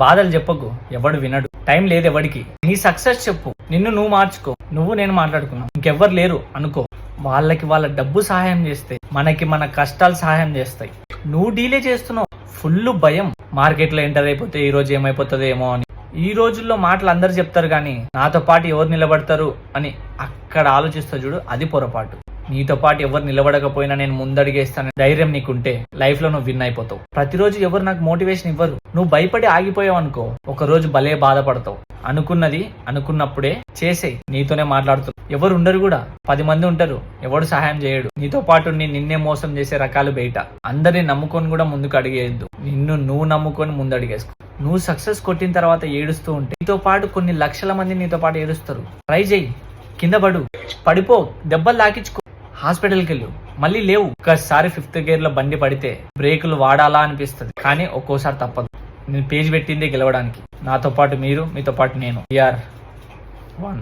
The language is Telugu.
బాధలు చెప్పకు, ఎవడు వినడు. టైం లేదు ఎవడికి. నీ సక్సెస్ చెప్పు, నిన్ను నువ్వు మార్చుకో. నువ్వు నేను మాట్లాడుకున్నావు, ఇంకెవ్వరు లేరు అనుకో. వాళ్ళకి వాళ్ళ డబ్బు సహాయం చేస్తే మనకి మన కష్టాలు సహాయం చేస్తాయి. నువ్వు డీలే చేస్తున్నావు. ఫుల్ భయం, మార్కెట్లో ఎంటర్ అయిపోతే ఈ రోజు ఏమైపోతుందో ఏమో అని. ఈ రోజుల్లో మాటలు అందరు చెప్తారు కానీ నాతో పాటు ఎవరు నిలబడతారు అని అక్కడ ఆలోచిస్తా చూడు, అది పొరపాటు. నీతో పాటు ఎవరు నిలబడకపోయినా నేను ముందడిగేస్తాను ధైర్యం నీకుంటే లైఫ్ లో నువ్వు విన్ అయిపోతావు. ప్రతిరోజు ఎవరు నాకు మోటివేషన్ ఇవ్వరు. నువ్వు భయపడి ఆగిపోయావు అనుకో, ఒక రోజు భలే బాధపడతావు. అనుకున్నది అనుకున్నప్పుడే చేసేయి. నీతోనే మాట్లాడుతావు, ఎవరు ఉండరు కూడా. 10 మంది ఉంటారు, ఎవడు సహాయం చేయడు. నీతో పాటు నిన్నే మోసం చేసే రకాలు బయట. అందరిని నమ్ముకొని కూడా ముందుకు అడిగేయద్దు. నిన్ను నువ్వు నమ్ముకొని ముందు అడిగేసుకో. నువ్వు సక్సెస్ కొట్టిన తర్వాత ఏడుస్తూ ఉంటే నీతో పాటు కొన్ని లక్షల మంది నీతో పాటు ఏడుస్తారు. ట్రై చేయి, కింద పడిపో, దెబ్బలు తాకించుకో, హాస్పిటల్కి వెళ్ళు, మళ్ళీ లేవు. ఒక్కసారి 5th గేర్ లో బండి పడితే బ్రేకులు వాడాలా అనిపిస్తుంది, కానీ ఒక్కోసారి తప్పదు. నేను పేజ్ పెట్టిందే గెలవడానికి. నాతో పాటు మీరు, మీతో పాటు నేను. We are one.